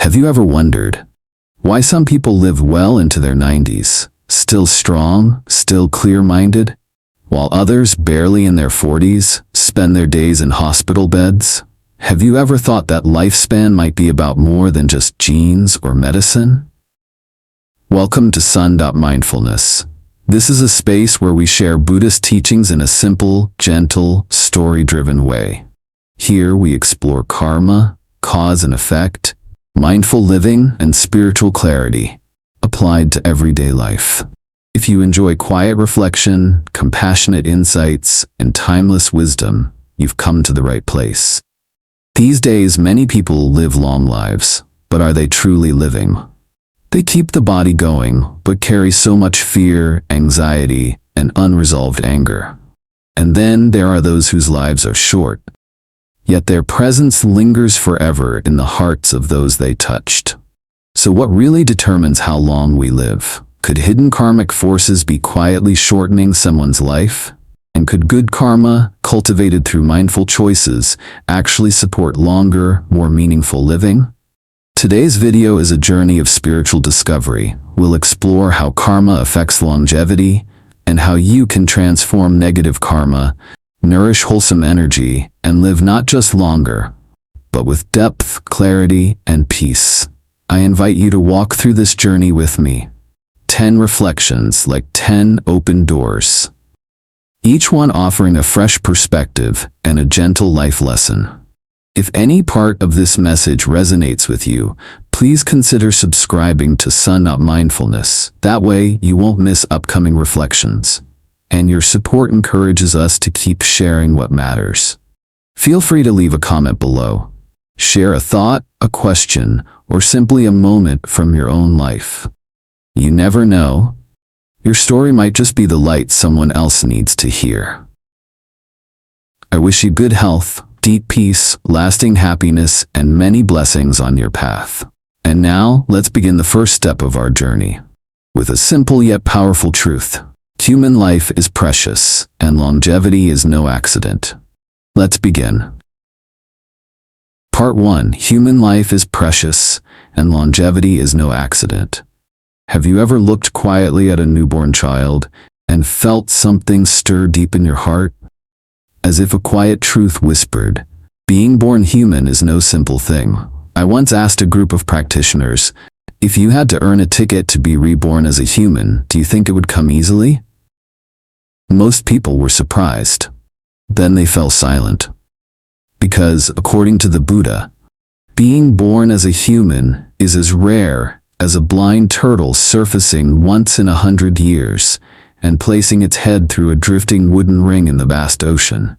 Have you ever wondered why some people live well into their 90s, still strong, still clear-minded, while others, barely in their 40s, spend their days in hospital beds? Have you ever thought that lifespan might be about more than just genes or medicine? Welcome to Son.Mindfulness. This is a space where we share Buddhist teachings in a simple, gentle, story-driven way. Here we explore karma, cause and effect, mindful living, and spiritual clarity, applied to everyday life. If you enjoy quiet reflection, compassionate insights, and timeless wisdom, you've come to the right place. These days, many people live long lives, but are they truly living? They keep the body going, but carry so much fear, anxiety, and unresolved anger. And then there are those whose lives are short, yet their presence lingers forever in the hearts of those they touched. So what really determines how long we live? Could hidden karmic forces be quietly shortening someone's life? And could good karma, cultivated through mindful choices, actually support longer, more meaningful living? Today's video is a journey of spiritual discovery. We'll explore how karma affects longevity, and how you can transform negative karma, nourish wholesome energy, and live not just longer, but with depth, clarity, and peace. I invite you to walk through this journey with me. 10 reflections, like 10 open doors, each one offering a fresh perspective and a gentle life lesson. If any part of this message resonates with you, please consider subscribing to Son.Mindfulness. That way, you won't miss upcoming reflections. And your support encourages us to keep sharing what matters. Feel free to leave a comment below. Share a thought, a question, or simply a moment from your own life. You never know. Your story might just be the light someone else needs to hear. I wish you good health, deep peace, lasting happiness, and many blessings on your path. And now, let's begin the first step of our journey with a simple yet powerful truth. Human life is precious, and longevity is no accident. Let's begin. Part 1. Human life is precious, and longevity is no accident. Have you ever looked quietly at a newborn child and felt something stir deep in your heart? As if a quiet truth whispered, being born human is no simple thing. I once asked a group of practitioners, if you had to earn a ticket to be reborn as a human, do you think it would come easily? Most people were surprised. Then they fell silent. Because, according to the Buddha, being born as a human is as rare as a blind turtle surfacing once in 100 years and placing its head through a drifting wooden ring in the vast ocean.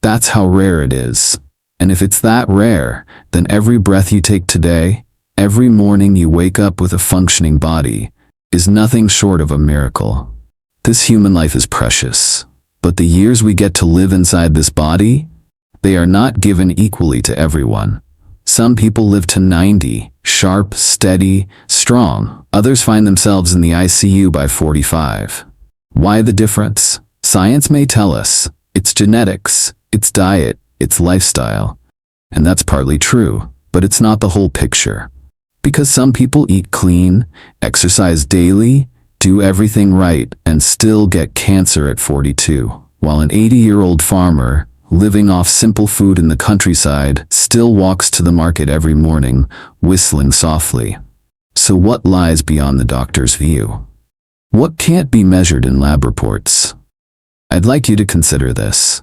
That's how rare it is. And if it's that rare, then every breath you take today, every morning you wake up with a functioning body, is nothing short of a miracle. This human life is precious, but the years we get to live inside this body, they are not given equally to everyone. Some people live to 90, sharp, steady, strong. Others find themselves in the ICU by 45. Why the difference? Science may tell us it's genetics, it's diet, it's lifestyle. And that's partly true, but it's not the whole picture. Because some people eat clean, exercise daily, do everything right, and still get cancer at 42, while an 80-year-old farmer, living off simple food in the countryside, still walks to the market every morning, whistling softly. So what lies beyond the doctor's view? What can't be measured in lab reports? I'd like you to consider this.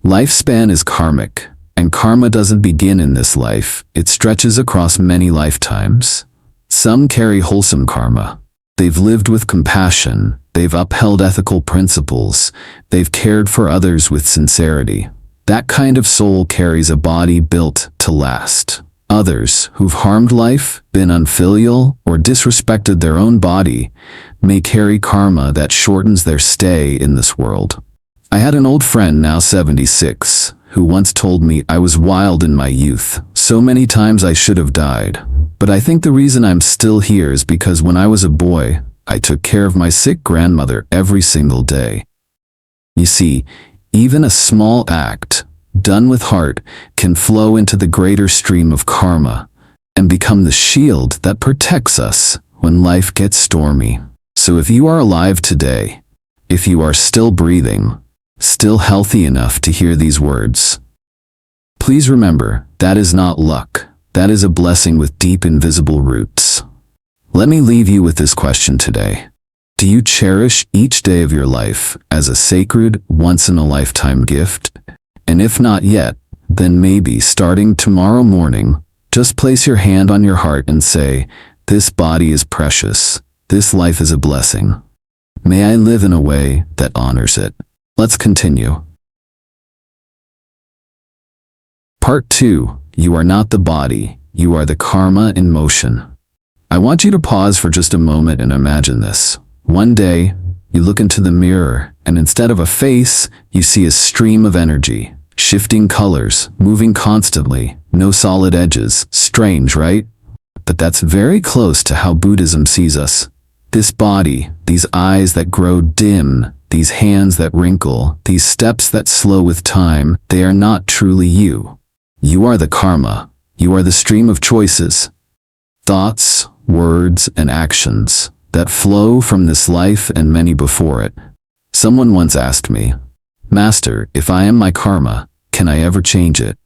Lifespan is karmic, and karma doesn't begin in this life, it stretches across many lifetimes. Some carry wholesome karma. They've lived with compassion, they've upheld ethical principles, they've cared for others with sincerity. That kind of soul carries a body built to last. Others, who've harmed life, been unfilial, or disrespected their own body, may carry karma that shortens their stay in this world. I had an old friend, now 76, who once told me I was wild in my youth. So many times I should have died. But I think the reason I'm still here is because when I was a boy, I took care of my sick grandmother every single day. You see, even a small act, done with heart, can flow into the greater stream of karma, and become the shield that protects us when life gets stormy. So if you are alive today, if you are still breathing, still healthy enough to hear these words, please remember, that is not luck. That is a blessing with deep invisible roots. Let me leave you with this question today. Do you cherish each day of your life as a sacred, once-in-a-lifetime gift? And if not yet, then maybe starting tomorrow morning, just place your hand on your heart and say, this body is precious. This life is a blessing. May I live in a way that honors it. Let's continue. Part 2. You are not the body. You are the karma in motion. I want you to pause for just a moment and imagine this. One day, you look into the mirror, and instead of a face, you see a stream of energy, shifting colors, moving constantly, no solid edges. Strange, right? But that's very close to how Buddhism sees us. This body, these eyes that grow dim, these hands that wrinkle, these steps that slow with time, they are not truly you. You are the karma. You are the stream of choices, thoughts, words, and actions that flow from this life and many before it. Someone once asked me, Master, if I am my karma, can I ever change it?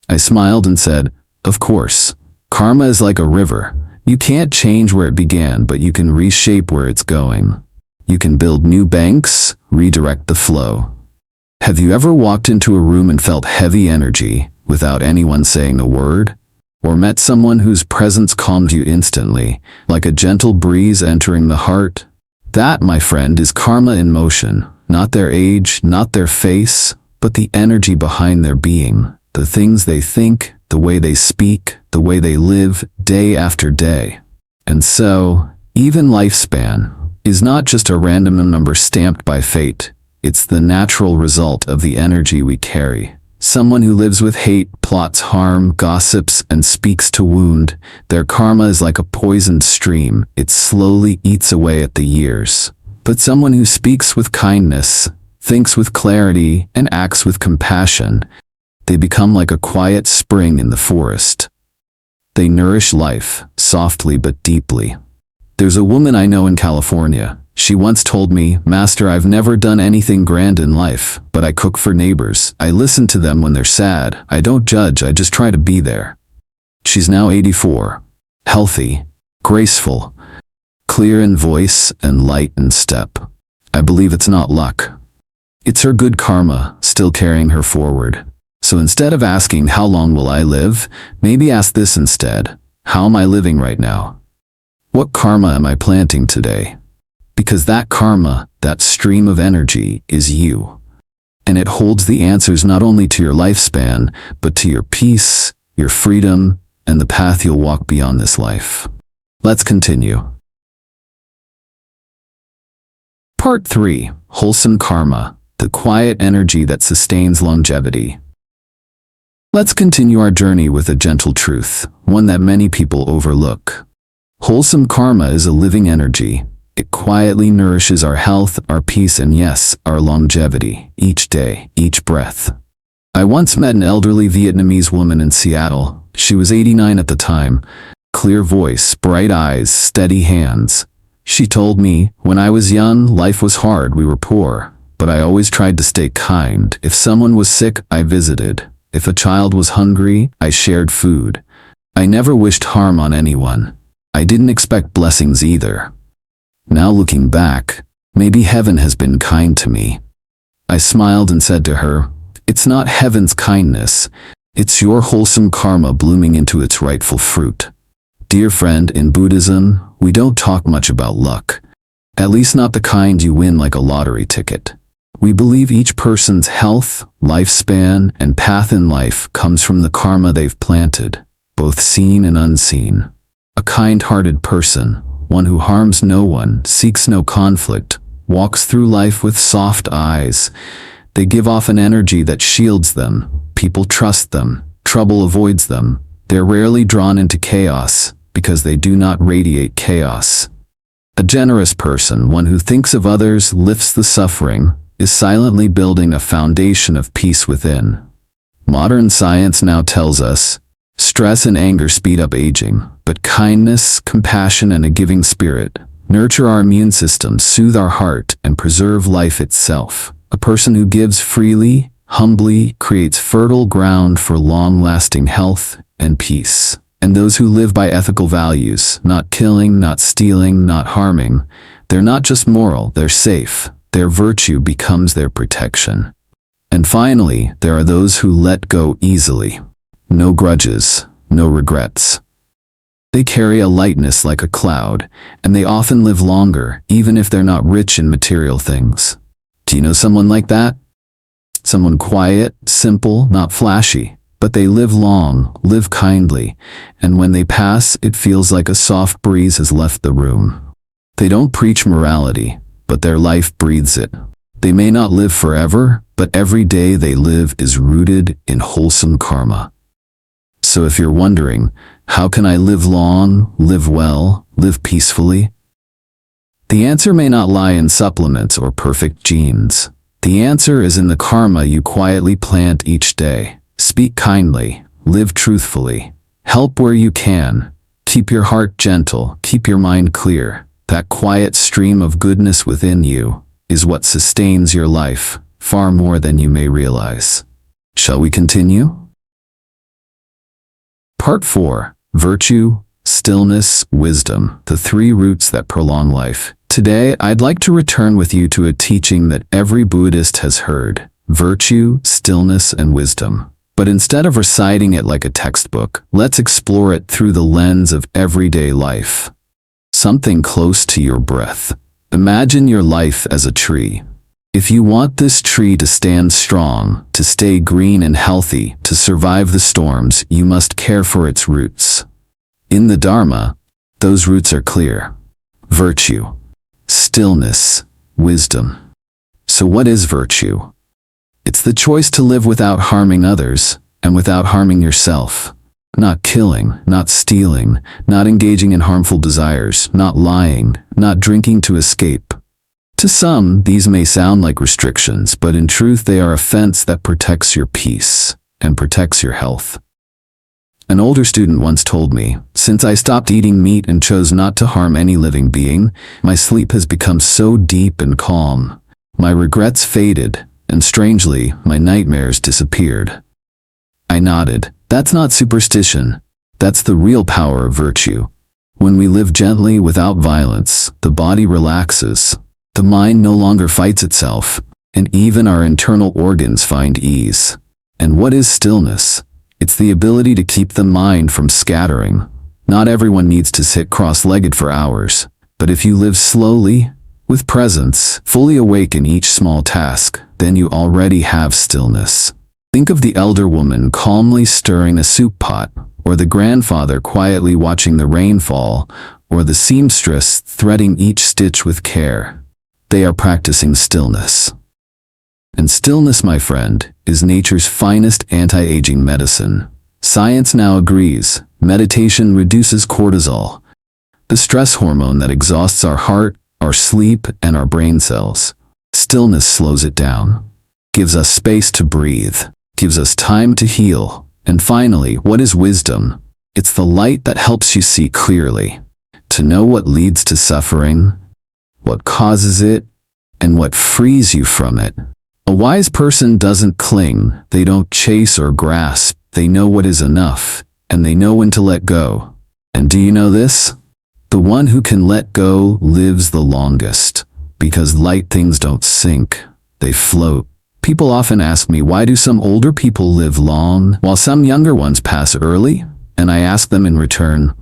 I smiled and said, of course. Karma is like a river. You can't change where it began, but you can reshape where it's going. You can build new banks, redirect the flow. Have you ever walked into a room and felt heavy energy without anyone saying a word? Or met someone whose presence calmed you instantly, like a gentle breeze entering the heart? That, my friend, is karma in motion. Not their age, not their face, but the energy behind their being. The things they think, the way they speak, the way they live day after day. And so, even lifespan is not just a random number stamped by fate. It's the natural result of the energy we carry. Someone who lives with hate, plots harm, gossips, and speaks to wound, their karma is like a poisoned stream. It slowly eats away at the years. But someone who speaks with kindness, thinks with clarity, and acts with compassion, they become like a quiet spring in the forest. They nourish life, softly but deeply. There's a woman I know in California. She once told me, Master, I've never done anything grand in life, but I cook for neighbors. I listen to them when they're sad. I don't judge, I just try to be there. She's now 84. Healthy, graceful, clear in voice and light in step. I believe it's not luck. It's her good karma still carrying her forward. So instead of asking, how long will I live? Maybe ask this instead. How am I living right now? What karma am I planting today? Because that karma, that stream of energy, is you. And it holds the answers not only to your lifespan, but to your peace, your freedom, and the path you'll walk beyond this life. Let's continue. Part 3. Wholesome karma, the quiet energy that sustains longevity. Let's continue our journey with a gentle truth, one that many people overlook. Wholesome karma is a living energy. It quietly nourishes our health, our peace, and yes, our longevity, each day, each breath. I once met an elderly Vietnamese woman in Seattle. She was 89 at the time. Clear voice, bright eyes, steady hands. She told me, when I was young, life was hard, we were poor. But I always tried to stay kind. If someone was sick, I visited. If a child was hungry, I shared food. I never wished harm on anyone. I didn't expect blessings either. Now looking back, maybe heaven has been kind to me. I smiled and said to her, it's not heaven's kindness, it's your wholesome karma blooming into its rightful fruit. Dear friend, in Buddhism, we don't talk much about luck. At least not the kind you win like a lottery ticket. We believe each person's health, lifespan, and path in life comes from the karma they've planted, both seen and unseen. A kind-hearted person, one who harms no one, seeks no conflict, walks through life with soft eyes. They give off an energy that shields them. People trust them. Trouble avoids them. They're rarely drawn into chaos because they do not radiate chaos. A generous person, one who thinks of others, lifts the suffering, is silently building a foundation of peace within. Modern science now tells us, Stress and anger speed up aging, but kindness, compassion, and a giving spirit nurture our immune system, soothe our heart, and preserve life itself. A person who gives freely, humbly, creates fertile ground for long-lasting health and peace. And those who live by ethical values, not killing, not stealing, not harming, they're not just moral, they're safe. Their virtue becomes their protection. And finally, there are those who let go easily. No grudges, no regrets. They carry a lightness like a cloud, and they often live longer, even if they're not rich in material things. Do you know someone like that? Someone quiet, simple, not flashy, but they live long, live kindly, and when they pass, it feels like a soft breeze has left the room. They don't preach morality, but their life breathes it. They may not live forever, but every day they live is rooted in wholesome karma. So if you're wondering, how can I live long, live well, live peacefully? The answer may not lie in supplements or perfect genes. The answer is in the karma you quietly plant each day. Speak kindly, live truthfully, help where you can, keep your heart gentle, keep your mind clear. That quiet stream of goodness within you is what sustains your life far more than you may realize. Shall we continue? Part 4. Virtue, Stillness, Wisdom, the three roots that prolong life. Today, I'd like to return with you to a teaching that every Buddhist has heard: virtue, stillness, and wisdom. But instead of reciting it like a textbook, let's explore it through the lens of everyday life. Something close to your breath. Imagine your life as a tree. If you want this tree to stand strong, to stay green and healthy, to survive the storms, you must care for its roots. In the Dharma, those roots are clear: virtue, stillness, wisdom. So what is virtue? It's the choice to live without harming others, and without harming yourself. Not killing, not stealing, not engaging in harmful desires, not lying, not drinking to escape. To some, these may sound like restrictions, but in truth they are a fence that protects your peace and protects your health. An older student once told me, since I stopped eating meat and chose not to harm any living being, my sleep has become so deep and calm. My regrets faded, and strangely, my nightmares disappeared. I nodded. That's not superstition. That's the real power of virtue. When we live gently without violence, the body relaxes. The mind no longer fights itself, and even our internal organs find ease. And what is stillness? It's the ability to keep the mind from scattering. Not everyone needs to sit cross-legged for hours, but if you live slowly, with presence, fully awake in each small task, then you already have stillness. Think of the elder woman calmly stirring a soup pot, or the grandfather quietly watching the rain fall, or the seamstress threading each stitch with care. They are practicing stillness. And stillness, my friend, is nature's finest anti-aging medicine. Science now agrees. Meditation reduces cortisol, the stress hormone that exhausts our heart, our sleep, and our brain cells. Stillness slows it down, gives us space to breathe, gives us time to heal. And finally, what is wisdom? It's the light that helps you see clearly, to know what leads to suffering, what causes it, and what frees you from it. A wise person doesn't cling, they don't chase or grasp, they know what is enough, and they know when to let go. And do you know this? The one who can let go lives the longest, because light things don't sink, they float. People often ask me, why do some older people live long while some younger ones pass early? And I ask them in return,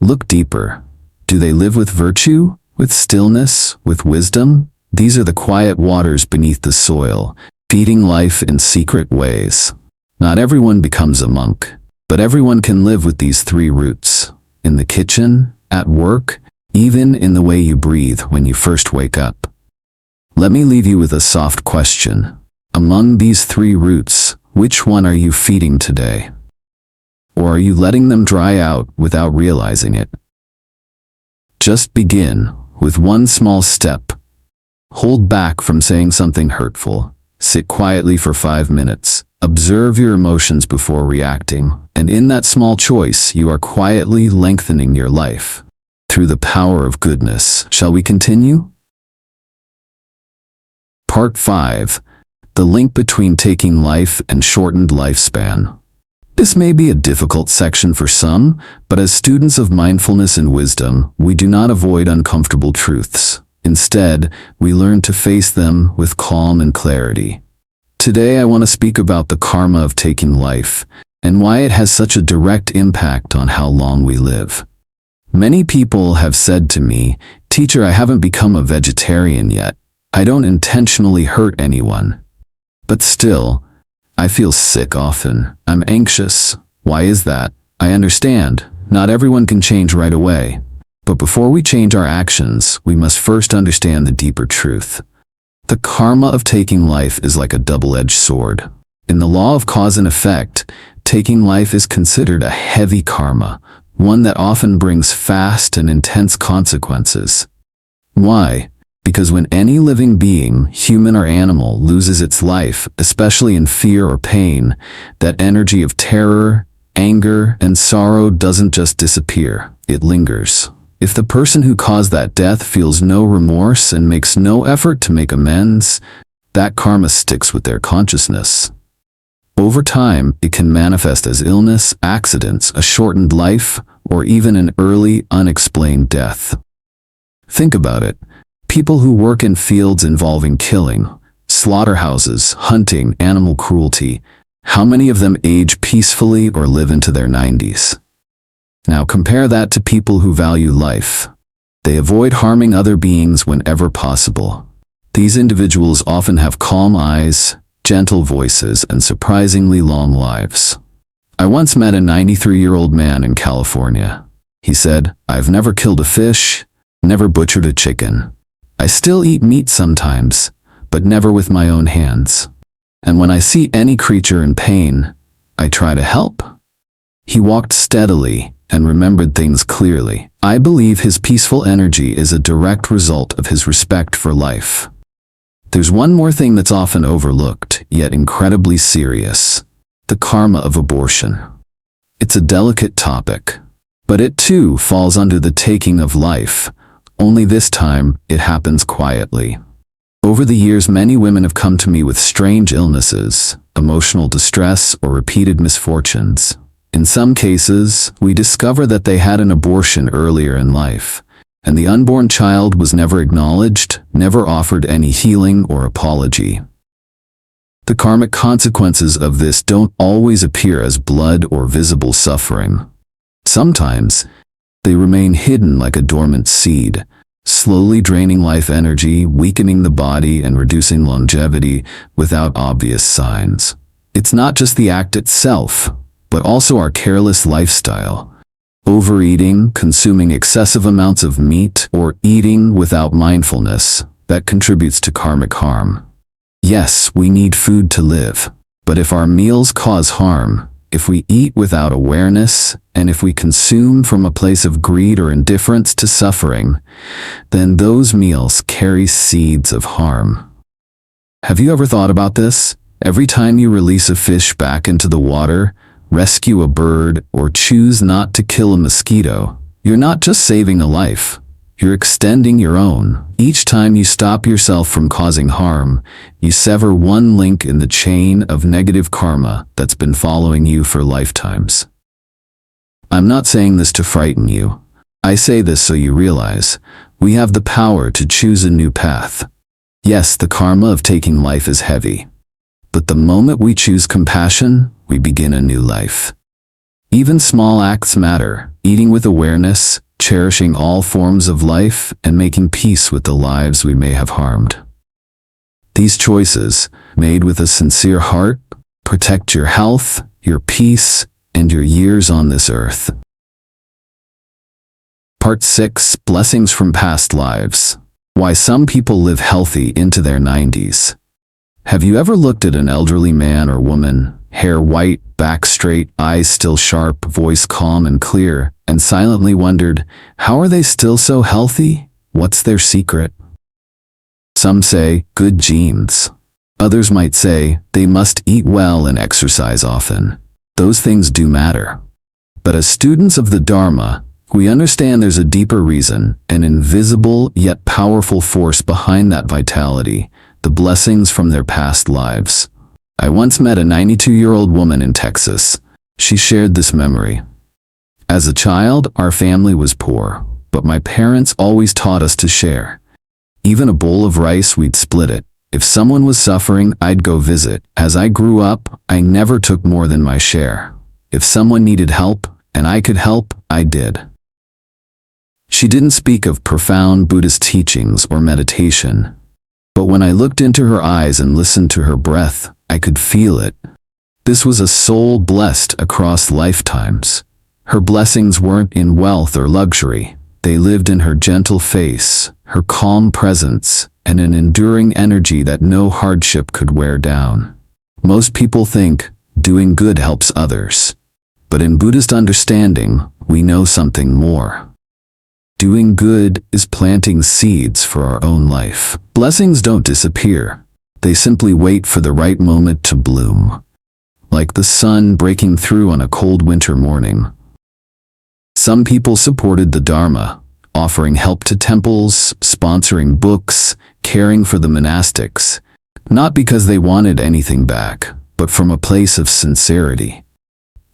look deeper. Do they live with virtue, with stillness, with wisdom? These are the quiet waters beneath the soil, feeding life in secret ways. Not everyone becomes a monk, but everyone can live with these three roots. In the kitchen, at work, even in the way you breathe when you first wake up. Let me leave you with a soft question. Among these three roots, which one are you feeding today? Or are you letting them dry out without realizing it? Just begin with one small step. Hold back from saying something hurtful. Sit quietly for 5 minutes. Observe your emotions before reacting, and in that small choice, you are quietly lengthening your life. Through the power of goodness, shall we continue? Part 5. The link between taking life and shortened lifespan. This may be a difficult section for some, but as students of mindfulness and wisdom, we do not avoid uncomfortable truths. Instead, we learn to face them with calm and clarity. Today I want to speak about the karma of taking life, and why it has such a direct impact on how long we live. Many people have said to me, "Teacher, I haven't become a vegetarian yet. I don't intentionally hurt anyone. But still, I feel sick often. I'm anxious. Why is that? I understand. Not everyone can change right away. But before we change our actions, we must first understand the deeper truth. The karma of taking life is like a double-edged sword. In the law of cause and effect, taking life is considered a heavy karma, one that often brings fast and intense consequences. Why? Because when any living being, human or animal, loses its life, especially in fear or pain, that energy of terror, anger, and sorrow doesn't just disappear, it lingers. If the person who caused that death feels no remorse and makes no effort to make amends, that karma sticks with their consciousness. Over time, it can manifest as illness, accidents, a shortened life, or even an early, unexplained death. Think about it. People who work in fields involving killing, slaughterhouses, hunting, animal cruelty, how many of them age peacefully or live into their 90s? Now compare that to people who value life. They avoid harming other beings whenever possible. These individuals often have calm eyes, gentle voices, and surprisingly long lives. I once met a 93-year-old man in California. He said, "I've never killed a fish, never butchered a chicken. I still eat meat sometimes, but never with my own hands. And when I see any creature in pain, I try to help." He walked steadily and remembered things clearly. I believe his peaceful energy is a direct result of his respect for life. There's one more thing that's often overlooked, yet incredibly serious: the karma of abortion. It's a delicate topic, but it too falls under the taking of life, only this time it happens quietly. Over the years, many women have come to me with strange illnesses, emotional distress, or repeated misfortunes. In some cases, we discover that they had an abortion earlier in life, and the unborn child was never acknowledged, never offered any healing or apology. The karmic consequences of this don't always appear as blood or visible suffering. Sometimes, they remain hidden like a dormant seed, slowly draining life energy, weakening the body, and reducing longevity without obvious signs. It's not just the act itself, but also our careless lifestyle. Overeating, consuming excessive amounts of meat, or eating without mindfulness, that contributes to karmic harm. Yes, we need food to live, but if our meals cause harm, if we eat without awareness, and if we consume from a place of greed or indifference to suffering, then those meals carry seeds of harm. Have you ever thought about this? Every time you release a fish back into the water, rescue a bird, or choose not to kill a mosquito, you're not just saving a life, you're extending your own. Each time you stop yourself from causing harm, you sever one link in the chain of negative karma that's been following you for lifetimes. I'm not saying this to frighten you. I say this so you realize we have the power to choose a new path. Yes, the karma of taking life is heavy, but the moment we choose compassion, we begin a new life. Even small acts matter: eating with awareness, cherishing all forms of life, and making peace with the lives we may have harmed. These choices, made with a sincere heart, protect your health, your peace, and your years on this earth. Part 6. Blessings from Past Lives. Why some people live healthy into their 90s. Have you ever looked at an elderly man or woman, hair white, back straight, eyes still sharp, voice calm and clear, and silently wondered, how are they still so healthy? What's their secret? Some say, good genes. Others might say they must eat well and exercise often. Those things do matter. But as students of the Dharma, we understand there's a deeper reason, an invisible yet powerful force behind that vitality, the blessings from their past lives. I once met a 92-year-old woman in Texas. She shared this memory. As a child, our family was poor, but my parents always taught us to share. Even a bowl of rice, we'd split it. If someone was suffering, I'd go visit. As I grew up, I never took more than my share. If someone needed help, and I could help, I did. She didn't speak of profound Buddhist teachings or meditation. But when I looked into her eyes and listened to her breath, I could feel it. This was a soul blessed across lifetimes. Her blessings weren't in wealth or luxury. They lived in her gentle face, her calm presence, and an enduring energy that no hardship could wear down. Most people think doing good helps others. But in Buddhist understanding, we know something more. Doing good is planting seeds for our own life. Blessings don't disappear. They simply wait for the right moment to bloom. Like the sun breaking through on a cold winter morning. Some people supported the Dharma, offering help to temples, sponsoring books, caring for the monastics, not because they wanted anything back, but from a place of sincerity.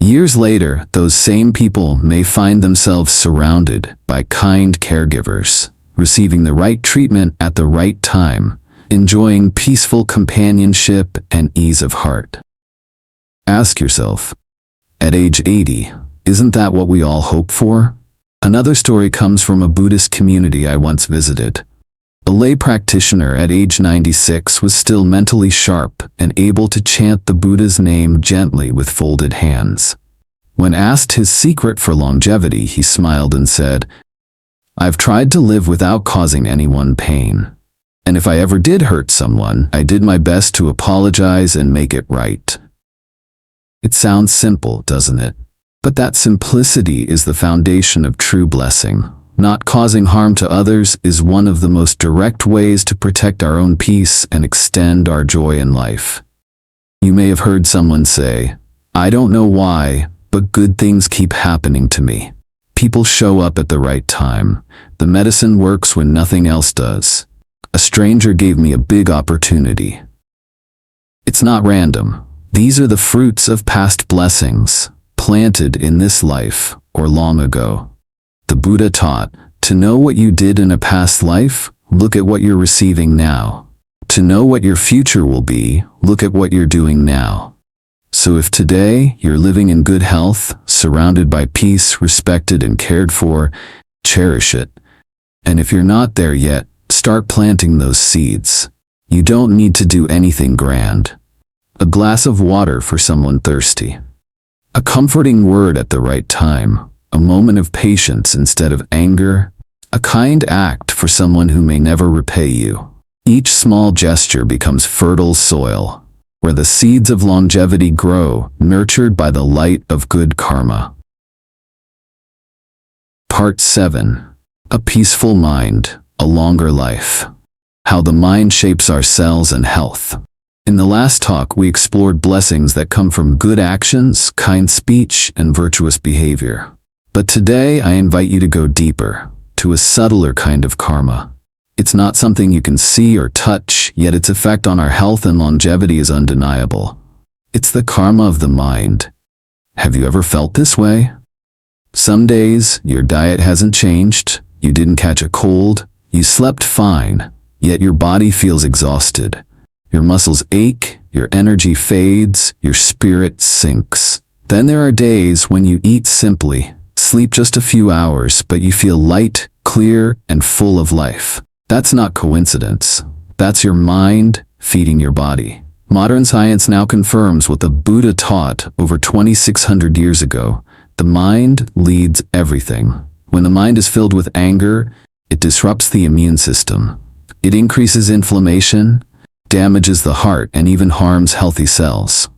Years later, those same people may find themselves surrounded by kind caregivers, receiving the right treatment at the right time, enjoying peaceful companionship and ease of heart. Ask yourself, at age 80, isn't that what we all hope for? Another story comes from a Buddhist community I once visited. A lay practitioner at age 96 was still mentally sharp and able to chant the Buddha's name gently with folded hands. When asked his secret for longevity, he smiled and said, "I've tried to live without causing anyone pain. And if I ever did hurt someone, I did my best to apologize and make it right." It sounds simple, doesn't it? But that simplicity is the foundation of true blessing. Not causing harm to others is one of the most direct ways to protect our own peace and extend our joy in life. You may have heard someone say, "I don't know why, but good things keep happening to me. People show up at the right time. The medicine works when nothing else does. A stranger gave me a big opportunity." It's not random. These are the fruits of past blessings, planted in this life or long ago. The Buddha taught, to know what you did in a past life, look at what you're receiving now. To know what your future will be, look at what you're doing now. So if today you're living in good health, surrounded by peace, respected and cared for, cherish it. And if you're not there yet, start planting those seeds. You don't need to do anything grand. A glass of water for someone thirsty. A comforting word at the right time. A moment of patience instead of anger. A kind act for someone who may never repay you. Each small gesture becomes fertile soil, where the seeds of longevity grow, nurtured by the light of good karma. Part 7. A peaceful mind, a longer life. How the mind shapes our cells and health. In the last talk, we explored blessings that come from good actions, kind speech, and virtuous behavior. But today, I invite you to go deeper, to a subtler kind of karma. It's not something you can see or touch, yet its effect on our health and longevity is undeniable. It's the karma of the mind. Have you ever felt this way? Some days, your diet hasn't changed, you didn't catch a cold, you slept fine, yet your body feels exhausted. Your muscles ache, your energy fades, your spirit sinks. Then there are days when you eat simply, sleep just a few hours, but you feel light, clear, and full of life. That's not coincidence. That's your mind feeding your body. Modern science now confirms what the Buddha taught over 2,600 years ago. The mind leads everything. When the mind is filled with anger, it disrupts the immune system. It increases inflammation, damages the heart, and even harms healthy cells.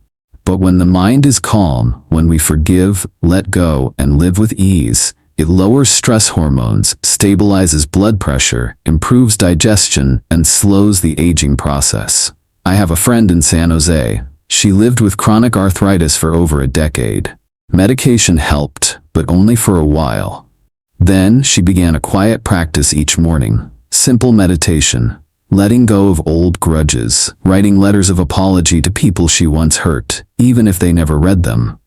But when the mind is calm, when we forgive, let go, and live with ease, it lowers stress hormones, stabilizes blood pressure, improves digestion, and slows the aging process. I have a friend in San Jose. She lived with chronic arthritis for over a decade. Medication helped, but only for a while. Then she began a quiet practice each morning. Simple meditation, letting go of old grudges, writing letters of apology to people she once hurt, even if they never read them.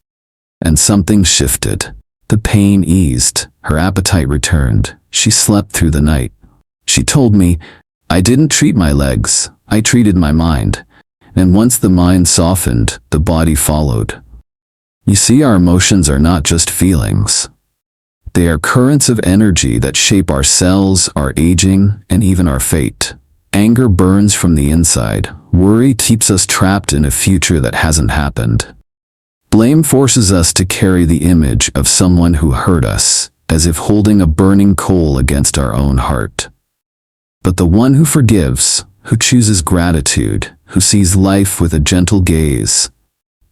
And something shifted. The pain eased, her appetite returned. She slept through the night. She told me, "I didn't treat my legs, I treated my mind. And once the mind softened, the body followed." You see, our emotions are not just feelings. They are currents of energy that shape our cells, our aging, and even our fate. Anger burns from the inside. Worry keeps us trapped in a future that hasn't happened. Blame forces us to carry the image of someone who hurt us, as if holding a burning coal against our own heart. But the one who forgives, who chooses gratitude, who sees life with a gentle gaze,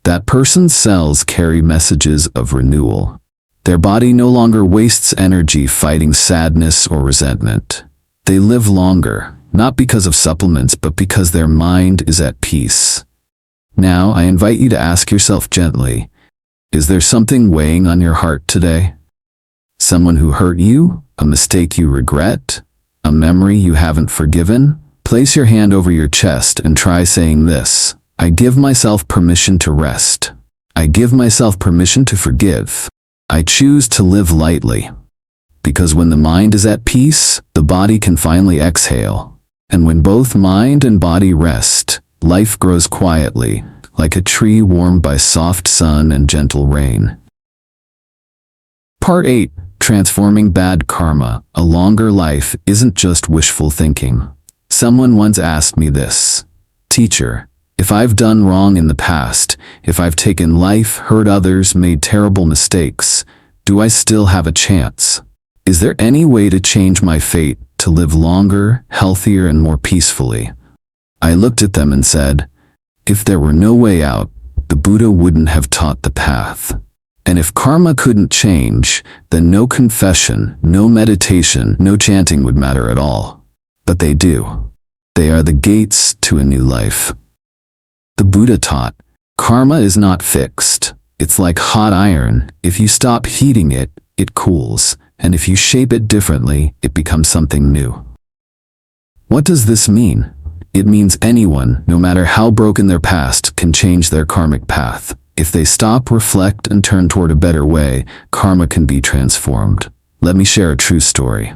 that person's cells carry messages of renewal. Their body no longer wastes energy fighting sadness or resentment. They live longer, not because of supplements, but because their mind is at peace. Now, I invite you to ask yourself gently, is there something weighing on your heart today? Someone who hurt you? A mistake you regret? A memory you haven't forgiven? Place your hand over your chest and try saying this: I give myself permission to rest. I give myself permission to forgive. I choose to live lightly. Because when the mind is at peace, the body can finally exhale. And when both mind and body rest, life grows quietly, like a tree warmed by soft sun and gentle rain. Part 8. Transforming Bad Karma. A longer life isn't just wishful thinking. Someone once asked me this: "Teacher, if I've done wrong in the past, if I've taken life, hurt others, made terrible mistakes, do I still have a chance? Is there any way to change my fate, to live longer, healthier, and more peacefully?" I looked at them and said, if there were no way out, the Buddha wouldn't have taught the path. And if karma couldn't change, then no confession, no meditation, no chanting would matter at all. But they do. They are the gates to a new life. The Buddha taught, karma is not fixed. It's like hot iron. If you stop heating it, it cools. And if you shape it differently, it becomes something new. What does this mean? It means anyone, no matter how broken their past, can change their karmic path. If they stop, reflect, and turn toward a better way, karma can be transformed. Let me share a true story.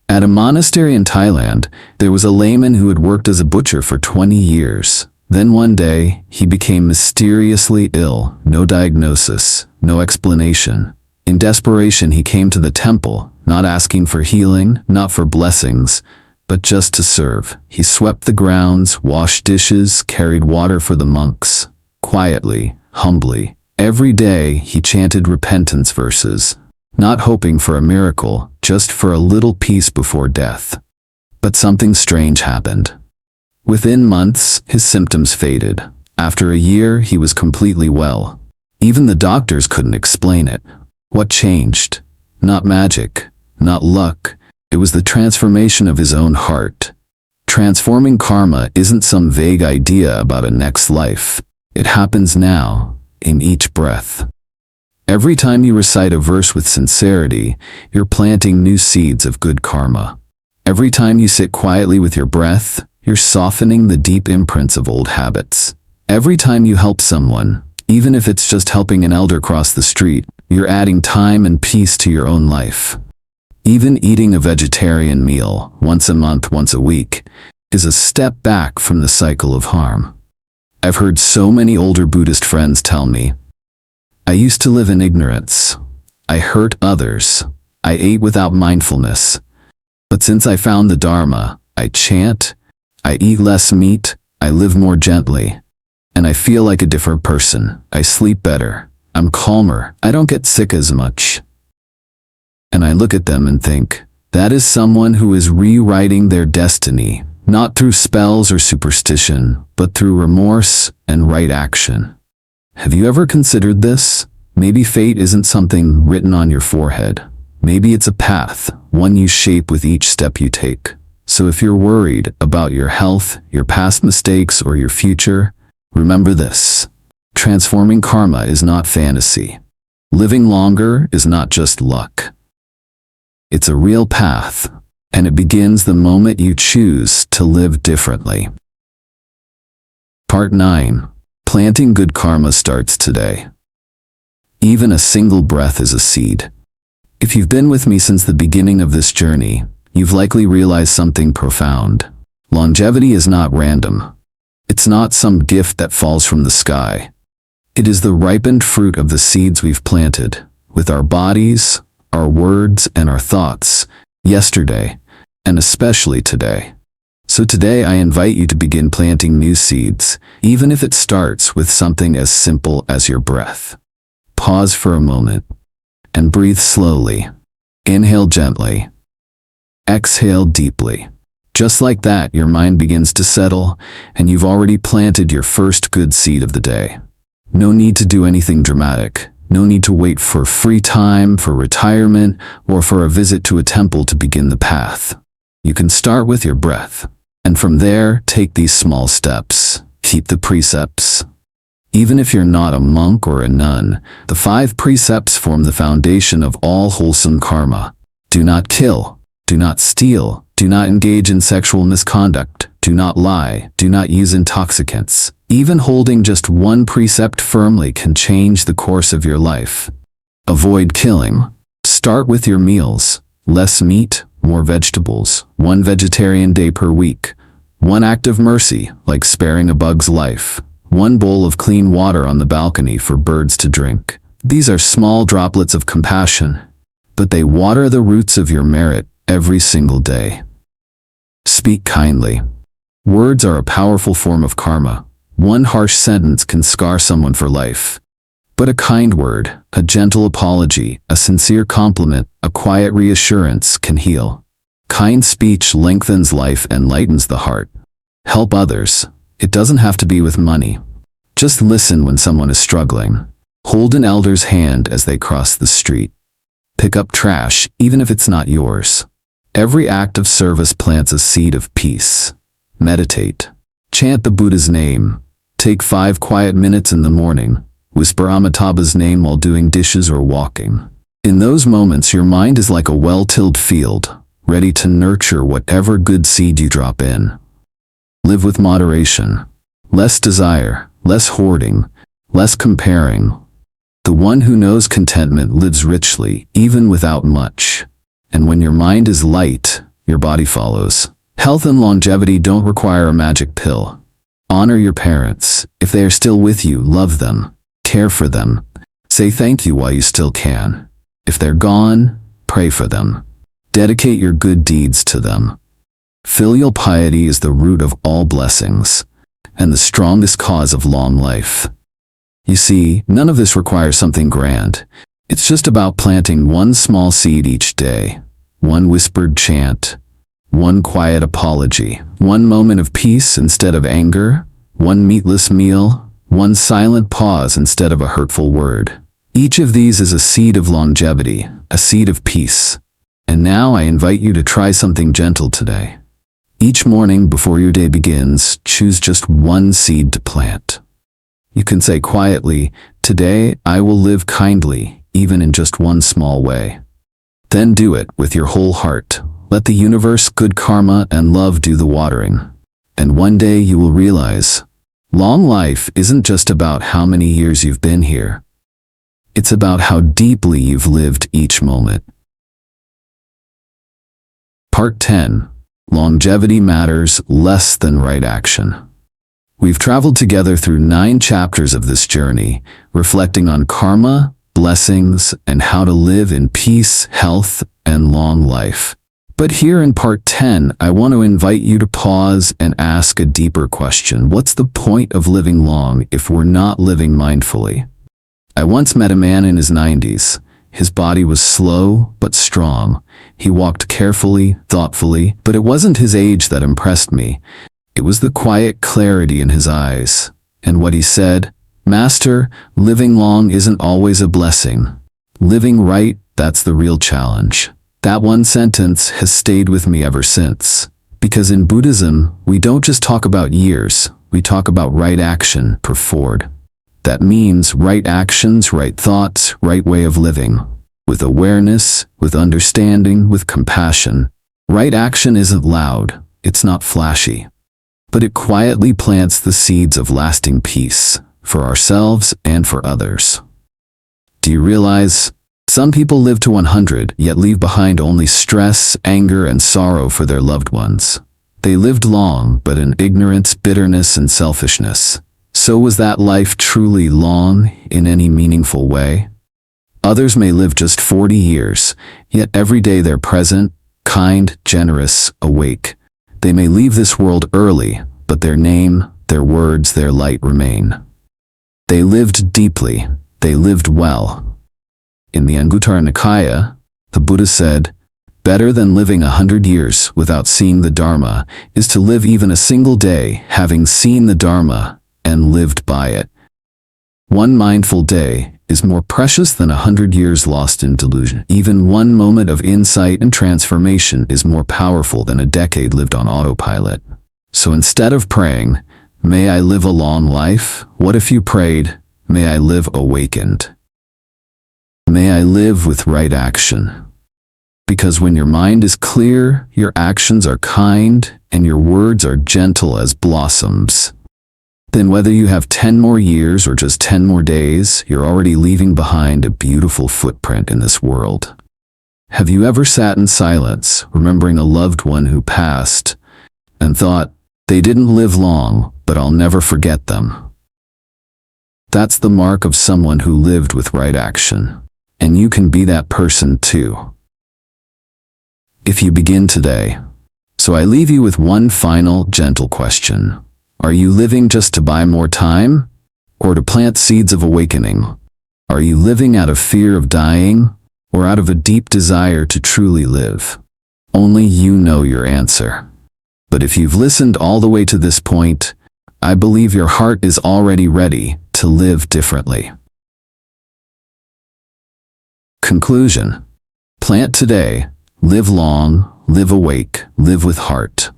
At a monastery in Thailand, there was a layman who had worked as a butcher for 20 years. Then one day, he became mysteriously ill, no diagnosis, no explanation. In desperation, he came to the temple, not asking for healing, not for blessings, but just to serve. He swept the grounds, washed dishes, carried water for the monks. Quietly, humbly, every day he chanted repentance verses, not hoping for a miracle, just for a little peace before death. But something strange happened. Within months, his symptoms faded. After a year, he was completely well. Even the doctors couldn't explain it. What changed? Not magic, not luck. It was the transformation of his own heart. Transforming karma isn't some vague idea about a next life. It happens now, in each breath. Every time you recite a verse with sincerity, you're planting new seeds of good karma. Every time you sit quietly with your breath, you're softening the deep imprints of old habits. Every time you help someone, even if it's just helping an elder cross the street, you're adding time and peace to your own life. Even eating a vegetarian meal, once a month, once a week, is a step back from the cycle of harm. I've heard so many older Buddhist friends tell me, I used to live in ignorance. I hurt others. I ate without mindfulness. But since I found the Dharma, I chant, I eat less meat, I live more gently, and I feel like a different person. I sleep better. I'm calmer. I don't get sick as much. And I look at them and think, that is someone who is rewriting their destiny, not through spells or superstition, but through remorse and right action. Have you ever considered this? Maybe fate isn't something written on your forehead. Maybe it's a path, one you shape with each step you take. So if you're worried about your health, your past mistakes, or your future, remember this. Transforming karma is not fantasy. Living longer is not just luck. It's a real path, and it begins the moment you choose to live differently. Part 9. Planting good karma starts today. Even a single breath is a seed. If you've been with me since the beginning of this journey, you've likely realized something profound. Longevity is not random. It's not some gift that falls from the sky. It is the ripened fruit of the seeds we've planted, with our bodies, our words, and our thoughts, yesterday, and especially today. So today I invite you to begin planting new seeds, even if it starts with something as simple as your breath. Pause for a moment, and breathe slowly. Inhale gently. Exhale deeply. Just like that, your mind begins to settle, and you've already planted your first good seed of the day. No need to do anything dramatic. No need to wait for free time, for retirement, or for a visit to a temple to begin the path. You can start with your breath, and from there, take these small steps. Keep the precepts. Even if you're not a monk or a nun, the 5 precepts form the foundation of all wholesome karma. Do not kill. Do not steal. Do not engage in sexual misconduct. Do not lie. Do not use intoxicants. Even holding just one precept firmly can change the course of your life. Avoid killing. Start with your meals. Less meat, more vegetables. 1 vegetarian day per week. 1 act of mercy, like sparing a bug's life. 1 bowl of clean water on the balcony for birds to drink. These are small droplets of compassion, but they water the roots of your merit every single day. Speak kindly. Words are a powerful form of karma. 1 harsh sentence can scar someone for life. But a kind word, a gentle apology, a sincere compliment, a quiet reassurance can heal. Kind speech lengthens life and lightens the heart. Help others. It doesn't have to be with money. Just listen when someone is struggling. Hold an elder's hand as they cross the street. Pick up trash, even if it's not yours. Every act of service plants a seed of peace. Meditate. Chant the Buddha's name. Take 5 quiet minutes in the morning. Whisper Amitabha's name while doing dishes or walking. In those moments, your mind is like a well-tilled field, ready to nurture whatever good seed you drop in. Live with moderation. Less desire, less hoarding, less comparing. The one who knows contentment lives richly, even without much. And when your mind is light, your body follows. Health and longevity don't require a magic pill. Honor your parents. If they are still with you, love them. Care for them. Say thank you while you still can. If they're gone, pray for them. Dedicate your good deeds to them. Filial piety is the root of all blessings, and the strongest cause of long life. You see, none of this requires something grand. It's just about planting 1 small seed each day, 1 whispered chant, 1 quiet apology, 1 moment of peace instead of anger, 1 meatless meal, 1 silent pause instead of a hurtful word. Each of these is a seed of longevity, a seed of peace. And now I invite you to try something gentle today. Each morning before your day begins, choose just 1 seed to plant. You can say quietly, "Today I will live kindly, even in just 1 small way." Then do it with your whole heart. Let the universe, good karma, and love do the watering. And one day you will realize, long life isn't just about how many years you've been here. It's about how deeply you've lived each moment. Part 10. Longevity matters less than right action. We've traveled together through 9 chapters of this journey, reflecting on karma, blessings, and how to live in peace, health, and long life. But here in part 10, I want to invite you to pause and ask a deeper question. What's the point of living long if we're not living mindfully? I once met a man in his 90s. His body was slow but strong. He walked carefully, thoughtfully, but it wasn't his age that impressed me. It was the quiet clarity in his eyes. And what he said, "Master, living long isn't always a blessing. Living right, that's the real challenge." That one sentence has stayed with me ever since. Because in Buddhism, we don't just talk about years, we talk about right action per forward. That means right actions, right thoughts, right way of living. With awareness, with understanding, with compassion. Right action isn't loud, it's not flashy. But it quietly plants the seeds of lasting peace, for ourselves and for others. Do you realize? Some people live to 100, yet leave behind only stress, anger, and sorrow for their loved ones. They lived long, but in ignorance, bitterness, and selfishness. So was that life truly long, in any meaningful way? Others may live just 40 years, yet every day they're present, kind, generous, awake. They may leave this world early, but their name, their words, their light remain. They lived deeply, they lived well. In the Anguttara Nikaya, the Buddha said, "Better than living 100 years without seeing the Dharma is to live even a single day having seen the Dharma and lived by it." One mindful day is more precious than 100 years lost in delusion. Even one moment of insight and transformation is more powerful than a decade lived on autopilot. So instead of praying, "May I live a long life," what if you prayed, "May I live awakened"? May I live with right action. Because when your mind is clear, your actions are kind, and your words are gentle as blossoms. Then whether you have 10 more years or just 10 more days, you're already leaving behind a beautiful footprint in this world. Have you ever sat in silence, remembering a loved one who passed, and thought, "They didn't live long, but I'll never forget them"? That's the mark of someone who lived with right action. And you can be that person too. If you begin today. So I leave you with one final, gentle question. Are you living just to buy more time? Or to plant seeds of awakening? Are you living out of fear of dying? Or out of a deep desire to truly live? Only you know your answer. But if you've listened all the way to this point, I believe your heart is already ready to live differently. Conclusion. Plant today, live long, live awake, live with heart.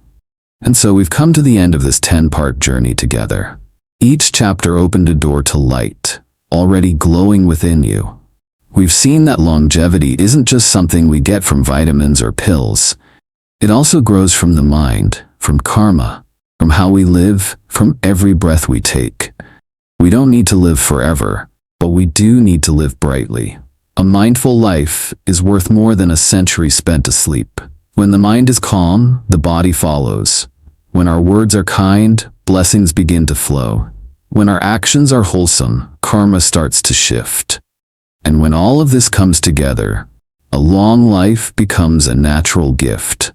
And so we've come to the end of this 10-part journey together. Each chapter opened a door to light, already glowing within you. We've seen that longevity isn't just something we get from vitamins or pills. It also grows from the mind, from karma, from how we live, from every breath we take. We don't need to live forever, but we do need to live brightly. A mindful life is worth more than a century spent asleep. When the mind is calm, the body follows. When our words are kind, blessings begin to flow. When our actions are wholesome, karma starts to shift. And when all of this comes together, a long life becomes a natural gift.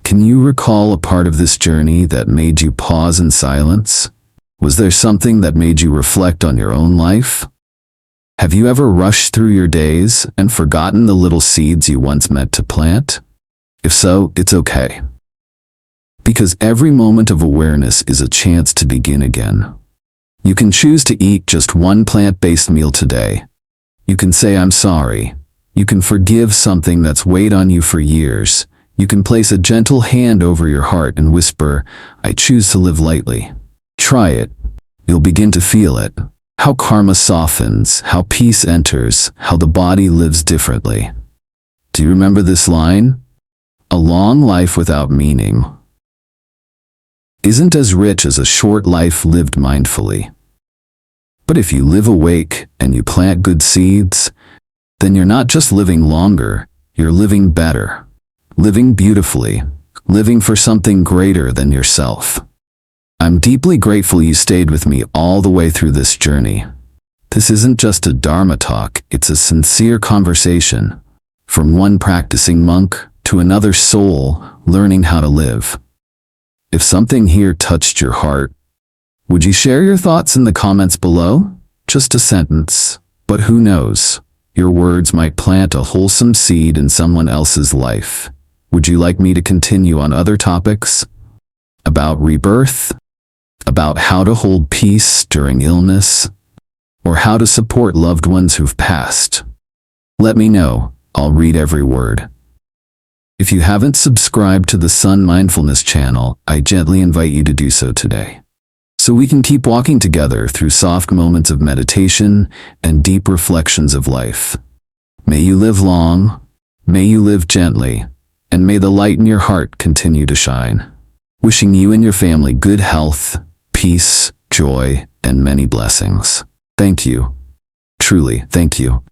Can you recall a part of this journey that made you pause in silence? Was there something that made you reflect on your own life? Have you ever rushed through your days and forgotten the little seeds you once meant to plant? If so, it's okay. Because every moment of awareness is a chance to begin again. You can choose to eat just one plant-based meal today. You can say, "I'm sorry." You can forgive something that's weighed on you for years. You can place a gentle hand over your heart and whisper, "I choose to live lightly." Try it. You'll begin to feel it. How karma softens, how peace enters, how the body lives differently. Do you remember this line? A long life without meaning isn't as rich as a short life lived mindfully. But if you live awake and you plant good seeds, then you're not just living longer, you're living better, living beautifully, living for something greater than yourself. I'm deeply grateful you stayed with me all the way through this journey. This isn't just a Dharma talk, it's a sincere conversation. From one practicing monk to another soul learning how to live. If something here touched your heart, would you share your thoughts in the comments below? Just a sentence, but who knows? Your words might plant a wholesome seed in someone else's life. Would you like me to continue on other topics? About rebirth? About how to hold peace during illness? Or how to support loved ones who've passed? Let me know. I'll read every word. If you haven't subscribed to the Son.Mindfulness channel, I gently invite you to do so today, so we can keep walking together through soft moments of meditation and deep reflections of life. May you live long, may you live gently, and may the light in your heart continue to shine. Wishing you and your family good health, peace, joy, and many blessings. Thank you. Truly, thank you.